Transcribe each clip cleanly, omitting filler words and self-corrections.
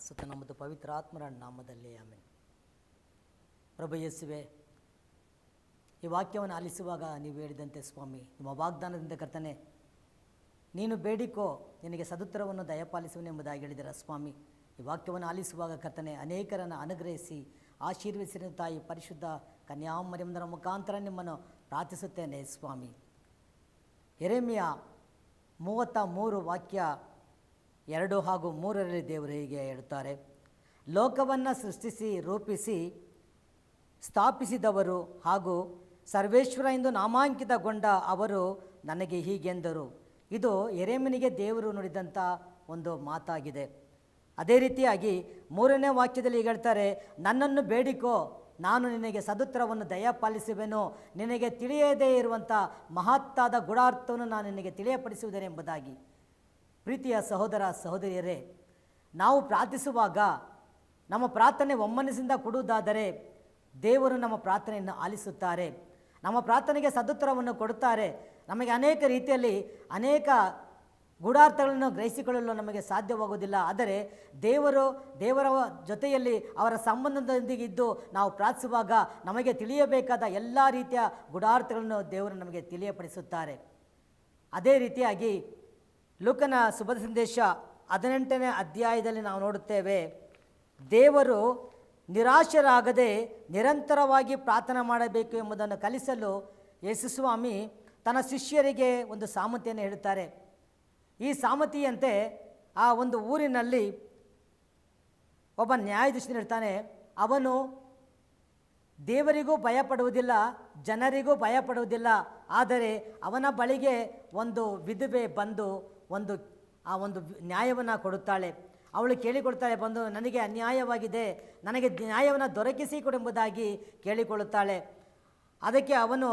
ಸುತ್ತ ನಮ್ಮದು ಪವಿತ್ರಾತ್ಮರ ನಾಮದಲ್ಲಿ ಆಮೆನ್. ಪ್ರಭು ಯೇಸುವೆ, ಈ ವಾಕ್ಯವನ್ನು ಆಲಿಸುವಾಗ ನೀವು ಹೇಳಿದಂತೆ ಸ್ವಾಮಿ, ನಿಮ್ಮ ವಾಗ್ದಾನದಿಂದ ಕರ್ತನೆ, ನೀನು ಬೇಡಿಕೋ ನಿನಗೆ ಸದುತ್ತರವನ್ನು ದಯಪಾಲಿಸುವನೆಂಬುದಾಗಿ ಹೇಳಿದರ ಸ್ವಾಮಿ. ಈ ವಾಕ್ಯವನ್ನು ಆಲಿಸುವಾಗ ಕರ್ತನೆ, ಅನೇಕರನ್ನು ಅನುಗ್ರಹಿಸಿ ಆಶೀರ್ವದಿಸಿದ ತಾಯಿ ಪರಿಶುದ್ಧ ಕನ್ಯಾಮರಿಯಮ್ಮರ ಮುಖಾಂತರ ನಿಮ್ಮನ್ನು ಪ್ರಾರ್ಥಿಸುತ್ತೇನೆ ಸ್ವಾಮಿ. ಯೆರೆಮೀಯ 33 ವಾಕ್ಯ 2 ಹಾಗೂ 3ರಲ್ಲಿ ದೇವರು ಹೀಗೆ ಹೇಳುತ್ತಾರೆ: ಲೋಕವನ್ನು ಸೃಷ್ಟಿಸಿ ರೂಪಿಸಿ ಸ್ಥಾಪಿಸಿದವರು ಹಾಗೂ ಸರ್ವೇಶ್ವರ ಎಂದು ನಾಮಾಂಕಿತಗೊಂಡ ಅವರು ನನಗೆ ಹೀಗೆಂದರು. ಇದು ಯೆರೆಮೀಯನಿಗೆ ದೇವರು ನುಡಿದಂಥ ಒಂದು ಮಾತಾಗಿದೆ. ಅದೇ ರೀತಿಯಾಗಿ 3ನೇ ವಾಕ್ಯದಲ್ಲಿ ಹೀಗೆ ಹೇಳ್ತಾರೆ: ನನ್ನನ್ನು ಬೇಡಿಕೋ, ನಾನು ನಿನಗೆ ಸದುತ್ತರವನ್ನು ದಯಪಾಲಿಸುವೆನು, ನಿನಗೆ ತಿಳಿಯದೇ ಇರುವಂಥ ಮಹತ್ತಾದ ಗೂಢಾರ್ಥವನ್ನು ನಾನು ನಿನಗೆ ತಿಳಿಯಪಡಿಸುವುದೆಂಬುದಾಗಿ. ಪ್ರೀತಿಯ ಸಹೋದರ ಸಹೋದರಿಯರೇ, ನಾವು ಪ್ರಾರ್ಥಿಸುವಾಗ ನಮ್ಮ ಪ್ರಾರ್ಥನೆ ಒಮ್ಮನಸ್ಸಿಂದ ಕೊಡುವುದಾದರೆ ದೇವರು ನಮ್ಮ ಪ್ರಾರ್ಥನೆಯನ್ನು ಆಲಿಸುತ್ತಾರೆ, ನಮ್ಮ ಪ್ರಾರ್ಥನೆಗೆ ಸದುತ್ತರವನ್ನು ಕೊಡುತ್ತಾರೆ. ನಮಗೆ ಅನೇಕ ರೀತಿಯಲ್ಲಿ ಅನೇಕ ಗೂಢಾರ್ಥಗಳನ್ನು ಗ್ರಹಿಸಿಕೊಳ್ಳಲು ನಮಗೆ ಸಾಧ್ಯವಾಗುವುದಿಲ್ಲ. ಆದರೆ ದೇವರ ಜೊತೆಯಲ್ಲಿ ಅವರ ಸಂಬಂಧದೊಂದಿಗೆ ಇದ್ದು ನಾವು ಪ್ರಾರ್ಥಿಸುವಾಗ ನಮಗೆ ತಿಳಿಯಬೇಕಾದ ಎಲ್ಲ ರೀತಿಯ ಗೂಢಾರ್ಥಗಳನ್ನು ದೇವರು ನಮಗೆ ತಿಳಿಯಪಡಿಸುತ್ತಾರೆ. ಅದೇ ರೀತಿಯಾಗಿ ಲೂಕನ ಶುಭ ಸಂದೇಶ 18ನೇ ಅಧ್ಯಾಯದಲ್ಲಿ ನಾವು ನೋಡುತ್ತೇವೆ, ದೇವರು ನಿರಾಶರಾಗದೆ ನಿರಂತರವಾಗಿ ಪ್ರಾರ್ಥನೆ ಮಾಡಬೇಕು ಎಂಬುದನ್ನು ಕಲಿಸಲು ಯೇಸು ಸ್ವಾಮಿ ತನ್ನ ಶಿಷ್ಯರಿಗೆ ಒಂದು ಸಾಮರ್ಥ್ಯವನ್ನು ಹೇಳುತ್ತಾರೆ. ಈ ಸಾಮರ್ಥ್ಯಂತೆ ಆ ಒಂದು ಊರಿನಲ್ಲಿ ಒಬ್ಬ ನ್ಯಾಯಾಧೀಶನಿರ್ತಾನೆ. ಅವನು ದೇವರಿಗೂ ಭಯಪಡುವುದಿಲ್ಲ, ಜನರಿಗೂ ಭಯಪಡುವುದಿಲ್ಲ. ಆದರೆ ಅವನ ಬಳಿಗೆ ಒಂದು ವಿಧವೆ ಬಂದು ಆ ಒಂದು ನ್ಯಾಯವನ್ನು ಕೊಡುತ್ತಾಳೆ. ಅವಳು ಕೇಳಿಕೊಳ್ತಾಳೆ, ಬಂದು ನನಗೆ ಅನ್ಯಾಯವಾಗಿದೆ, ನನಗೆ ನ್ಯಾಯವನ್ನು ದೊರಕಿಸಿಕೊಡೆಂಬುದಾಗಿ ಕೇಳಿಕೊಳ್ಳುತ್ತಾಳೆ. ಅದಕ್ಕೆ ಅವನು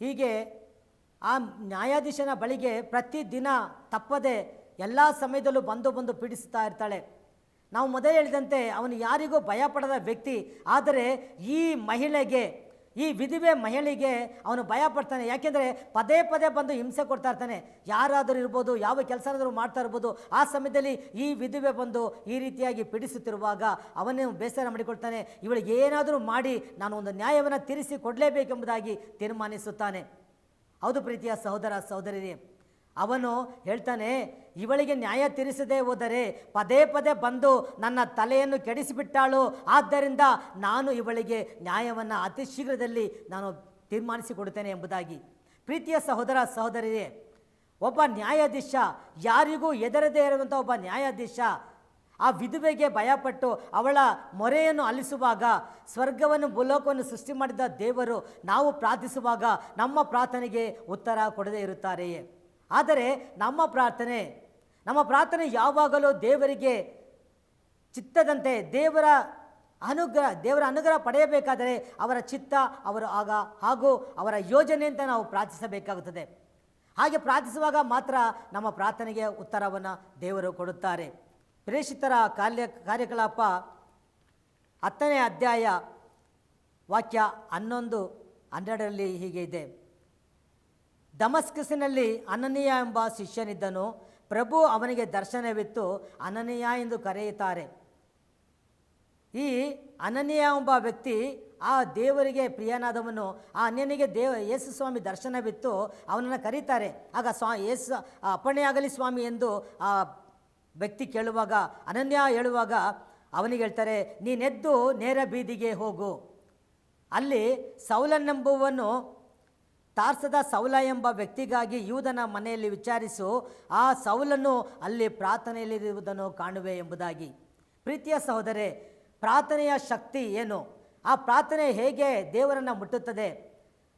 ಹೀಗೆ ಆ ನ್ಯಾಯಾಧೀಶನ ಬಳಿಗೆ ಪ್ರತಿದಿನ ತಪ್ಪದೆ ಎಲ್ಲ ಸಮಯದಲ್ಲೂ ಬಂದು ಪೀಡಿಸುತ್ತಾ ಇರ್ತಾಳೆ. ನಾವು ಮೊದಲೇ ಹೇಳಿದಂತೆ ಅವನು ಯಾರಿಗೂ ಭಯಪಡದ ವ್ಯಕ್ತಿ. ಆದರೆ ಈ ವಿಧವೆ ಮಹಿಳೆಗೆ ಅವನು ಭಯಪಡ್ತಾನೆ. ಯಾಕೆಂದರೆ ಪದೇ ಪದೇ ಬಂದು ಹಿಂಸೆ ಕೊಡ್ತಾ ಇರ್ತಾನೆ. ಯಾರಾದರೂ ಇರ್ಬೋದು, ಯಾವ ಕೆಲಸನಾದರೂ ಮಾಡ್ತಾ ಇರ್ಬೋದು. ಆ ಸಮಯದಲ್ಲಿ ಈ ವಿಧವೆ ಬಂದು ಈ ರೀತಿಯಾಗಿ ಪೀಡಿಸುತ್ತಿರುವಾಗ ಅವನೇ ಬೇಸರ ಮಾಡಿಕೊಳ್ತಾನೆ. ಇವಳಿಗೆ ಏನಾದರೂ ಮಾಡಿ ನಾನು ಒಂದು ನ್ಯಾಯವನ್ನು ತೀರಿಸಿ ಕೊಡಲೇಬೇಕೆಂಬುದಾಗಿ ತೀರ್ಮಾನಿಸುತ್ತಾನೆ. ಹೌದು ಪ್ರೀತಿಯ ಸಹೋದರ ಸಹೋದರಿಯರೇ, ಅವನು ಹೇಳ್ತಾನೆ, ಇವಳಿಗೆ ನ್ಯಾಯ ತೀರಿಸದೇ ಹೋದರೆ ಪದೇ ಪದೇ ಬಂದು ನನ್ನ ತಲೆಯನ್ನು ಕೆಡಿಸಿಬಿಟ್ಟಾಳು. ಆದ್ದರಿಂದ ನಾನು ಇವಳಿಗೆ ನ್ಯಾಯವನ್ನು ಅತಿ ಶೀಘ್ರದಲ್ಲಿ ನಾನು ತೀರ್ಮಾನಿಸಿಕೊಡುತ್ತೇನೆ ಎಂಬುದಾಗಿ. ಪ್ರೀತಿಯ ಸಹೋದರ ಸಹೋದರಿಯರೇ, ಒಬ್ಬ ನ್ಯಾಯಾಧೀಶ, ಯಾರಿಗೂ ಹೆದರದೇ ಇರುವಂಥ ಒಬ್ಬ ನ್ಯಾಯಾಧೀಶ ಆ ವಿಧವೆಗೆ ಭಯಪಟ್ಟು ಅವಳ ಮೊರೆಯನ್ನು ಆಲಿಸುವಾಗ ಸ್ವರ್ಗವನ್ನು ಭೂಲೋಕವನ್ನು ಸೃಷ್ಟಿ ಮಾಡಿದ ದೇವರು ನಾವು ಪ್ರಾರ್ಥಿಸುವಾಗ ನಮ್ಮ ಪ್ರಾರ್ಥನೆಗೆ ಉತ್ತರ ಕೊಡದೇ ಇರುತ್ತಾರೆಯೇ? ಆದರೆ ನಮ್ಮ ಪ್ರಾರ್ಥನೆ ಯಾವಾಗಲೂ ದೇವರಿಗೆ ಚಿತ್ತದಂತೆ ದೇವರ ಅನುಗ್ರಹ ಪಡೆಯಬೇಕಾದರೆ ಅವರ ಚಿತ್ತ ಹಾಗೂ ಅವರ ಯೋಜನೆ ಅಂತ ನಾವು ಪ್ರಾರ್ಥಿಸಬೇಕಾಗುತ್ತದೆ. ಹಾಗೆ ಪ್ರಾರ್ಥಿಸುವಾಗ ಮಾತ್ರ ನಮ್ಮ ಪ್ರಾರ್ಥನೆಗೆ ಉತ್ತರವನ್ನು ದೇವರು ಕೊಡುತ್ತಾರೆ. ಪ್ರೇಷಿತರ ಕಾರ್ಯಕಲಾಪ 10ನೇ ಅಧ್ಯಾಯ ವಾಕ್ಯ 11-12ರಲ್ಲಿ ಹೀಗೆ ಇದೆ: ದಮಸ್ಕಸಿನಲ್ಲಿ ಅನನೀಯ ಎಂಬ ಶಿಷ್ಯನಿದ್ದನು. ಪ್ರಭು ಅವನಿಗೆ ದರ್ಶನವಿತ್ತು ಅನನೀಯ ಎಂದು ಕರೆಯುತ್ತಾರೆ. ಈ ಅನನೀಯ ಎಂಬ ವ್ಯಕ್ತಿ ಆ ದೇವರಿಗೆ ಪ್ರಿಯನಾದವನು. ಆ ಅನ್ಯನಿಗೆ ಯೇಸು ಸ್ವಾಮಿ ದರ್ಶನವಿತ್ತು, ಅವನನ್ನು ಕರೀತಾರೆ. ಆಗ ಯೇಸು ಅಪ್ಪಣೆಯಾಗಲಿ ಸ್ವಾಮಿ ಎಂದು ಆ ವ್ಯಕ್ತಿ ಕೇಳುವಾಗ, ಅನನ್ಯ ಹೇಳುವಾಗ ಅವನಿಗೆ ಹೇಳ್ತಾರೆ, ನೀನೆದ್ದು ನೇರ ಬೀದಿಗೆ ಹೋಗು. ಅಲ್ಲಿ ಸೌಲನೆಂಬುವನು ತಾರ್ಸದ ಸೌಲ ಎಂಬ ವ್ಯಕ್ತಿಗಾಗಿ ಯೂದನ ಮನೆಯಲ್ಲಿ ವಿಚಾರಿಸು, ಆ ಸೌಲನು ಅಲ್ಲಿ ಪ್ರಾರ್ಥನೆಯಲ್ಲಿರುವುದನ್ನು ಕಾಣುವೆ ಎಂಬುದಾಗಿ. ಪ್ರೀತಿಯ ಸಹೋದರೇ, ಪ್ರಾರ್ಥನೆಯ ಶಕ್ತಿ ಏನು? ಆ ಪ್ರಾರ್ಥನೆ ಹೇಗೆ ದೇವರನ್ನು ಮುಟ್ಟುತ್ತದೆ?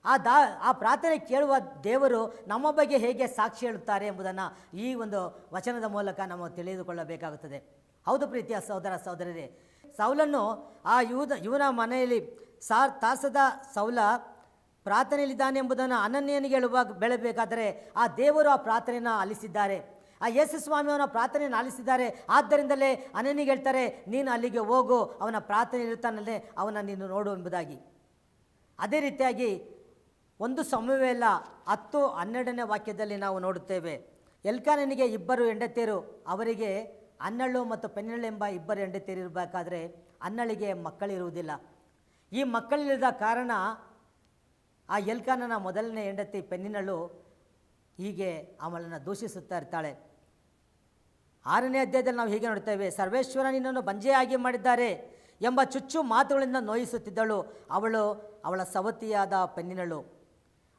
ಆ ಪ್ರಾರ್ಥನೆ ಕೇಳುವ ದೇವರು ನಮ್ಮ ಬಗ್ಗೆ ಹೇಗೆ ಸಾಕ್ಷಿ ಹೇಳುತ್ತಾರೆ ಎಂಬುದನ್ನು ಈ ಒಂದು ವಚನದ ಮೂಲಕ ನಾವು ತಿಳಿದುಕೊಳ್ಳಬೇಕಾಗುತ್ತದೆ. ಹೌದು ಪ್ರೀತಿಯ ಸಹೋದರ ಸಹೋದರರೇ, ಸೌಲನ್ನು ಆ ಇವನ ಮನೆಯಲ್ಲಿ ತಾರ್ಸದ ಸೌಲ ಪ್ರಾರ್ಥನೆಯಲ್ಲಿದ್ದಾನೆ ಎಂಬುದನ್ನು ಅನನ್ಯನಿಗೆ ಬೆಳಬೇಕಾದರೆ ಆ ದೇವರು ಆ ಪ್ರಾರ್ಥನೆಯನ್ನು ಆಲಿಸಿದ್ದಾರೆ. ಆ ಯೇಸು ಸ್ವಾಮಿ ಅವನ ಪ್ರಾರ್ಥನೆಯನ್ನು ಆಲಿಸಿದ್ದಾರೆ. ಆದ್ದರಿಂದಲೇ ಅನನ್ಯನಿಗೆ ಹೇಳ್ತಾರೆ, ನೀನು ಅಲ್ಲಿಗೆ ಹೋಗು, ಅವನ ಪ್ರಾರ್ಥನೆ ಇರುತ್ತಾನಲ್ಲೇ ಅವನ ನೀನು ನೋಡು ಎಂಬುದಾಗಿ. ಅದೇ ರೀತಿಯಾಗಿ 1 ಸಮುವೇಲ 10-12ನೇ ವಾಕ್ಯದಲ್ಲಿ ನಾವು ನೋಡುತ್ತೇವೆ, ಎಲ್ಕಾನನಿಗೆ 2 ಹೆಂಡತಿಯರು, ಅವರಿಗೆ ಅನ್ನಳು ಮತ್ತು ಪೆನ್ನಳು ಎಂಬ ಇಬ್ಬರು ಹೆಂಡತಿಯರಿರಬೇಕಾದ್ರೆ ಅನ್ನಳಿಗೆ ಮಕ್ಕಳಿರುವುದಿಲ್ಲ. ಈ ಮಕ್ಕಳಿಲ್ಲದ ಕಾರಣ ಆ ಎಲ್ಕಾನನ ಮೊದಲನೇ ಹೆಂಡತಿ ಪೆನ್ನಿನಳು ಹೀಗೆ ಅವಳನ್ನು ದೂಷಿಸುತ್ತಾ ಇರ್ತಾಳೆ. 6ನೇ ಅಧ್ಯಾಯದಲ್ಲಿ ನಾವು ಹೀಗೆ ನೋಡ್ತೇವೆ, ಸರ್ವೇಶ್ವರ ನಿನ್ನನ್ನು ಬಂಜೆಯಾಗಿ ಮಾಡಿದ್ದಾರೆ ಎಂಬ ಚುಚ್ಚು ಮಾತುಗಳಿಂದ ನೋಯಿಸುತ್ತಿದ್ದಳು ಅವಳ ಸವತಿಯಾದ ಪೆನ್ನಿನಳು.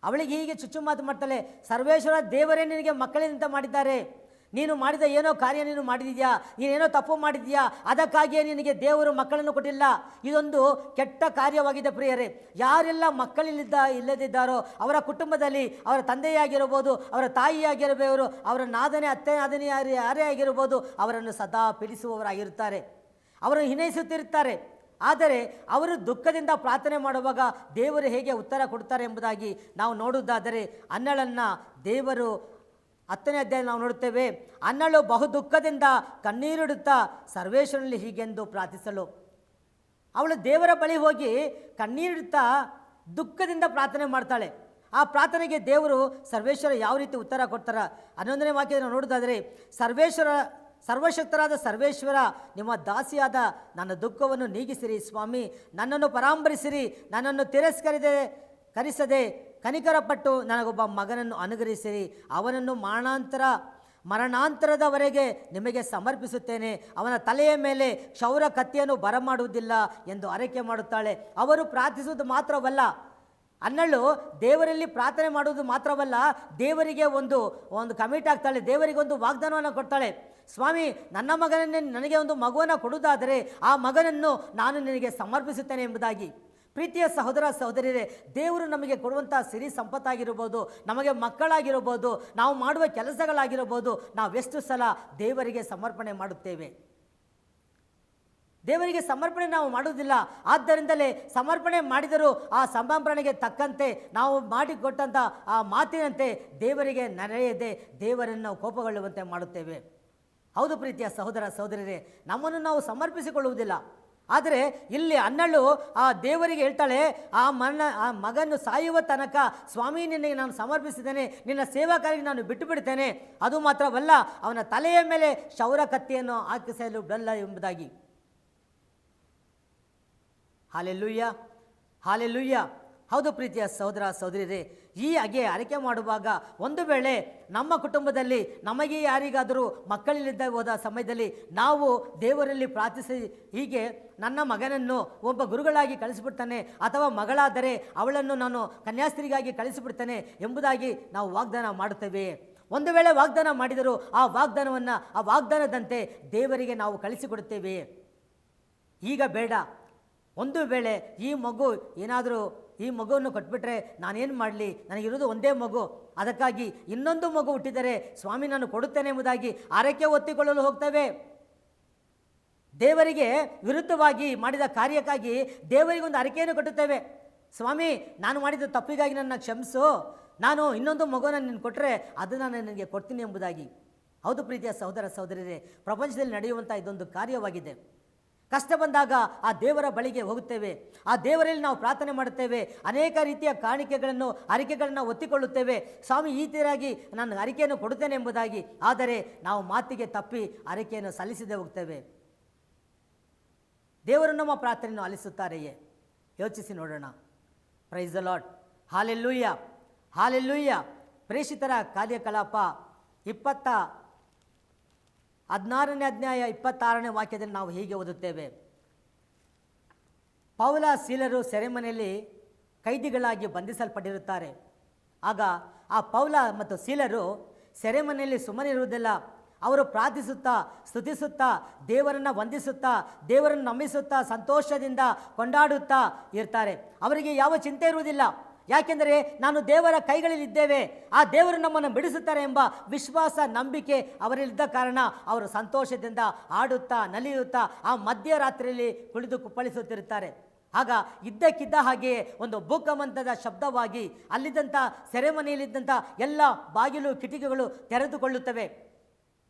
ಅವಳಿಗೆ ಹೀಗೆ ಚುಚ್ಚು ಮಾತು ಮಾಡ್ತಾಳೆ, ಸರ್ವೇಶ್ವರ ದೇವರೇ ನಿನಗೆ ಮಕ್ಕಳಿಂದ ಮಾಡಿದ್ದಾರೆ, ನೀನು ಮಾಡಿದ ಏನೋ ಕಾರ್ಯ ನೀನು ಮಾಡಿದೆಯಾ, ನೀನೇನೋ ತಪ್ಪು ಮಾಡಿದೆಯಾ, ಅದಕ್ಕಾಗಿಯೇ ನಿನಗೆ ದೇವರು ಮಕ್ಕಳನ್ನು ಕೊಟ್ಟಿಲ್ಲ. ಇದೊಂದು ಕೆಟ್ಟ ಕಾರ್ಯವಾಗಿದೆ ಪ್ರಿಯರೇ. ಯಾರೆಲ್ಲ ಇಲ್ಲದಿದ್ದಾರೋ ಅವರ ಕುಟುಂಬದಲ್ಲಿ ಅವರ ತಂದೆಯಾಗಿರಬಹುದು, ಅವರ ತಾಯಿಯಾಗಿರಬಹುದು, ಅವರ ನಾದನೆ ಅತ್ತೆ ನಾದನೆ ಯಾರೇ ಆಗಿರಬಹುದು, ಅವರನ್ನು ಸದಾ ಪೀಡಿಸುವವರಾಗಿರುತ್ತಾರೆ, ಅವರನ್ನು ಹಿನೈಸುತ್ತಿರುತ್ತಾರೆ. ಆದರೆ ಅವರು ದುಃಖದಿಂದ ಪ್ರಾರ್ಥನೆ ಮಾಡುವಾಗ ದೇವರು ಹೇಗೆ ಉತ್ತರ ಕೊಡ್ತಾರೆ ಎಂಬುದಾಗಿ ನಾವು ನೋಡುವುದಾದರೆ, ಅನ್ನಳನ್ನು ದೇವರು 10ನೇ ಅಧ್ಯಾಯ ನಾವು ನೋಡುತ್ತೇವೆ. ಅನ್ನಳು ಬಹು ದುಃಖದಿಂದ ಕಣ್ಣೀರಿಡುತ್ತಾ ಸರ್ವೇಶ್ವರನಲ್ಲಿ ಹೀಗೆಂದು ಪ್ರಾರ್ಥಿಸಲು, ಅವಳು ದೇವರ ಬಳಿ ಹೋಗಿ ಕಣ್ಣೀರಿಡುತ್ತಾ ದುಃಖದಿಂದ ಪ್ರಾರ್ಥನೆ ಮಾಡ್ತಾಳೆ. ಆ ಪ್ರಾರ್ಥನೆಗೆ ದೇವರು ಸರ್ವೇಶ್ವರ ಯಾವ ರೀತಿ ಉತ್ತರ ಕೊಡ್ತಾರೆ 11ನೇ ವಾಕ್ಯ ನಾವು ನೋಡುವುದಾದರೆ, ಸರ್ವಶಕ್ತರಾದ ಸರ್ವೇಶ್ವರ, ನಿಮ್ಮ ದಾಸಿಯಾದ ನನ್ನ ದುಃಖವನ್ನು ನೀಗಿಸಿರಿ ಸ್ವಾಮಿ, ನನ್ನನ್ನು ಪರಾಂಬರಿಸಿರಿ, ನನ್ನನ್ನು ಕರಿಸದೆ ಕನಿಕರಪಟ್ಟು ನನಗೊಬ್ಬ ಮಗನನ್ನು ಅನುಗ್ರಹಿಸಿರಿ, ಅವನನ್ನು ಮರಣಾಂತರದವರೆಗೆ ನಿಮಗೆ ಸಮರ್ಪಿಸುತ್ತೇನೆ, ಅವನ ತಲೆಯ ಮೇಲೆ ಕ್ಷೌರ ಕತ್ತಿಯನ್ನು ಬರಮಾಡುವುದಿಲ್ಲ ಎಂದು ಆರೈಕೆ ಮಾಡುತ್ತಾಳೆ. ಅವರು ಪ್ರಾರ್ಥಿಸುವುದು ಮಾತ್ರವಲ್ಲ, ಅನ್ನಳು ದೇವರಲ್ಲಿ ಪ್ರಾರ್ಥನೆ ಮಾಡುವುದು ಮಾತ್ರವಲ್ಲ, ದೇವರಿಗೆ ಒಂದು ಕಮಿಟ್ ಆಗ್ತಾಳೆ, ದೇವರಿಗೆ ಒಂದು ವಾಗ್ದಾನವನ್ನು ಕೊಡ್ತಾಳೆ. ಸ್ವಾಮಿ, ನನ್ನ ಮಗನನ್ನೇ ನನಗೆ ಒಂದು ಮಗುವನ್ನು ಕೊಡುವುದಾದರೆ ಆ ಮಗನನ್ನು ನಾನು ನಿನಗೆ ಸಮರ್ಪಿಸುತ್ತೇನೆ ಎಂಬುದಾಗಿ. ಪ್ರೀತಿಯ ಸಹೋದರ ಸಹೋದರಿಯರೇ, ದೇವರು ನಮಗೆ ಕೊಡುವಂಥ ಸಿರಿ ಸಂಪತ್ತಾಗಿರ್ಬೋದು, ನಮಗೆ ಮಕ್ಕಳಾಗಿರ್ಬೋದು, ನಾವು ಮಾಡುವ ಕೆಲಸಗಳಾಗಿರ್ಬೋದು, ನಾವೆಷ್ಟು ಸಲ ದೇವರಿಗೆ ಸಮರ್ಪಣೆ ಮಾಡುತ್ತೇವೆ? ದೇವರಿಗೆ ಸಮರ್ಪಣೆ ನಾವು ಮಾಡುವುದಿಲ್ಲ. ಆದ್ದರಿಂದಲೇ ಸಮರ್ಪಣೆ ಮಾಡಿದರೂ ಆ ಸಮರ್ಪಣೆಗೆ ತಕ್ಕಂತೆ ನಾವು ಮಾಡಿಕೊಟ್ಟಂಥ ಆ ಮಾತಿನಂತೆ ದೇವರಿಗೆ ನಡೆಯದೆ ದೇವರನ್ನು ಕೋಪಗೊಳ್ಳುವಂತೆ ಮಾಡುತ್ತೇವೆ. ಹೌದು ಪ್ರೀತಿಯ ಸಹೋದರ ಸಹೋದರಿಯರೇ, ನಮ್ಮನ್ನು ನಾವು ಸಮರ್ಪಿಸಿಕೊಳ್ಳುವುದಿಲ್ಲ. ಆದರೆ ಇಲ್ಲಿ ಅನ್ನಳು ಆ ದೇವರಿಗೆ ಹೇಳ್ತಾಳೆ, ಆ ಮಗನ್ನು ಸಾಯುವ ತನಕ ಸ್ವಾಮಿ ನಿನಗೆ ನಾನು ಸಮರ್ಪಿಸಿದ್ದೇನೆ, ನಿನ್ನ ಸೇವಾ ಕಾರ್ಯಕ್ಕೆ ನಾನು ಬಿಟ್ಟು ಬಿಡ್ತೇನೆ, ಅದು ಮಾತ್ರವಲ್ಲ ಅವನ ತಲೆಯ ಮೇಲೆ ಕ್ಷೌರ ಕತ್ತಿಯನ್ನು ಹಾಕಿಸಲು ಬಿಡಲ್ಲ ಎಂಬುದಾಗಿ. Hallelujah, hallelujah. ಹೌದು ಪ್ರೀತಿಯ ಸಹೋದರ ಸಹೋದರಿಯರೇ, ಈ ಹಾಗೆ ಆರೈಕೆ ಮಾಡುವಾಗ ಒಂದು ವೇಳೆ ನಮ್ಮ ಕುಟುಂಬದಲ್ಲಿ ನಮಗೆ ಯಾರಿಗಾದರೂ ಮಕ್ಕಳಿಲ್ಲದ ಹೋದ ಸಮಯದಲ್ಲಿ ನಾವು ದೇವರಲ್ಲಿ ಪ್ರಾರ್ಥಿಸಿ, ಹೀಗೆ ನನ್ನ ಮಗನನ್ನು ಒಬ್ಬ ಗುರುಗಳಾಗಿ ಕಳಿಸಿಬಿಡ್ತಾನೆ, ಅಥವಾ ಮಗಳಾದರೆ ಅವಳನ್ನು ನಾನು ಕನ್ಯಾಸ್ತ್ರೀಗಾಗಿ ಕಳಿಸಿಬಿಡ್ತೇನೆ ಎಂಬುದಾಗಿ ನಾವು ವಾಗ್ದಾನ ಮಾಡುತ್ತೇವೆ. ಒಂದು ವೇಳೆ ವಾಗ್ದಾನ ಮಾಡಿದರೂ ಆ ವಾಗ್ದಾನದಂತೆ ದೇವರಿಗೆ ನಾವು ಕಳಿಸಿಕೊಡುತ್ತೇವೆ. ಈಗ ಬೇಡ, ಒಂದು ವೇಳೆ ಈ ಮಗುವನ್ನು ಕೊಟ್ಬಿಟ್ರೆ ನಾನೇನು ಮಾಡಲಿ, ನನಗಿರೋದು ಒಂದೇ ಮಗು, ಅದಕ್ಕಾಗಿ ಇನ್ನೊಂದು ಮಗು ಹುಟ್ಟಿದರೆ ಸ್ವಾಮಿ ನಾನು ಕೊಡುತ್ತೇನೆ ಎಂಬುದಾಗಿ ಆರೈಕೆ ಒತ್ತಿಕೊಳ್ಳಲು ಹೋಗ್ತೇವೆ. ದೇವರಿಗೆ ವಿರುದ್ಧವಾಗಿ ಮಾಡಿದ ಕಾರ್ಯಕ್ಕಾಗಿ ದೇವರಿಗೊಂದು ಆರೈಕೆಯನ್ನು ಕೊಟ್ಟುತ್ತೇವೆ. ಸ್ವಾಮಿ, ನಾನು ಮಾಡಿದ ತಪ್ಪಿಗಾಗಿ ನನ್ನ ಕ್ಷಮಿಸು, ನಾನು ಇನ್ನೊಂದು ಮಗುವನ್ನು ನೀನು ಕೊಟ್ಟರೆ ಅದನ್ನು ನಾನು ನಿನಗೆ ಕೊಡ್ತೀನಿ ಎಂಬುದಾಗಿ. ಹೌದು ಪ್ರೀತಿಯ ಸಹೋದರ ಸಹೋದರಿಯರೇ, ಪ್ರಪಂಚದಲ್ಲಿ ನಡೆಯುವಂಥ ಇದೊಂದು ಕಾರ್ಯವಾಗಿದೆ. ಕಷ್ಟ ಬಂದಾಗ ಆ ದೇವರ ಬಳಿಗೆ ಹೋಗುತ್ತೇವೆ, ಆ ದೇವರಲ್ಲಿ ನಾವು ಪ್ರಾರ್ಥನೆ ಮಾಡುತ್ತೇವೆ, ಅನೇಕ ರೀತಿಯ ಅರಿಕೆಗಳನ್ನು ಒತ್ತಿಕೊಳ್ಳುತ್ತೇವೆ. ಸ್ವಾಮಿ ಈ ತೀರಾಗಿ ನಾನು ಅರಿಕೆಯನ್ನು ಕೊಡುತ್ತೇನೆ ಎಂಬುದಾಗಿ. ಆದರೆ ನಾವು ಮಾತಿಗೆ ತಪ್ಪಿ ಅರಿಕೆಯನ್ನು ಸಲ್ಲಿಸದೆ ಹೋಗ್ತೇವೆ. ದೇವರು ನಮ್ಮ ಪ್ರಾರ್ಥನೆಯನ್ನು ಆಲಿಸುತ್ತಾರೆಯೇ? ಯೋಚಿಸಿ ನೋಡೋಣ. Praise the Lord. Hallelujah, hallelujah. ಪ್ರೇಷಿತರ ಕಾರ್ಯಕಲಾಪ 16ನೇ ಅಧ್ಯಾಯ 26ನೇ ವಾಕ್ಯದಲ್ಲಿ ನಾವು ಹೀಗೆ ಓದುತ್ತೇವೆ, ಪೌಲ ಸೀಲರು ಸೆರೆಮನೆಯಲ್ಲಿ ಕೈದಿಗಳಾಗಿ ಬಂಧಿಸಲ್ಪಟ್ಟಿರುತ್ತಾರೆ. ಆಗ ಆ ಪೌಲ ಮತ್ತು ಸೀಲರು ಸೆರೆಮನೆಯಲ್ಲಿ ಸುಮ್ಮನಿರುವುದಿಲ್ಲ. ಅವರು ಪ್ರಾರ್ಥಿಸುತ್ತಾ, ಸ್ತುತಿಸುತ್ತಾ, ದೇವರನ್ನು ವಂದಿಸುತ್ತಾ, ದೇವರನ್ನು ನಂಬಿಸುತ್ತಾ, ಸಂತೋಷದಿಂದ ಕೊಂಡಾಡುತ್ತಾ ಇರ್ತಾರೆ. ಅವರಿಗೆ ಯಾವ ಚಿಂತೆ ಇರುವುದಿಲ್ಲ. ಯಾಕೆಂದರೆ ನಾನು ದೇವರ ಕೈಗಳಲ್ಲಿದ್ದೇವೆ, ಆ ದೇವರು ನಮ್ಮನ್ನು ಬಿಡಿಸುತ್ತಾರೆ ಎಂಬ ವಿಶ್ವಾಸ, ನಂಬಿಕೆ ಅವರಲ್ಲಿದ್ದ ಕಾರಣ ಅವರು ಸಂತೋಷದಿಂದ ಆಡುತ್ತಾ ನಲಿಯುತ್ತಾ ಆ ಮಧ್ಯರಾತ್ರಿಯಲ್ಲಿ ಕುಳಿತು ಕುಪ್ಪಳಿಸುತ್ತಿರುತ್ತಾರೆ. ಆಗ ಇದ್ದಕ್ಕಿದ್ದ ಹಾಗೆಯೇ ಒಂದು ಭೂಕಂಪದ ಶಬ್ದವಾಗಿ ಅಲ್ಲಿದ್ದಂಥ ಸೆರೆಮನೆಯಲ್ಲಿದ್ದಂಥ ಎಲ್ಲ ಬಾಗಿಲು ಕಿಟಕಿಗಳು ತೆರೆದುಕೊಳ್ಳುತ್ತವೆ.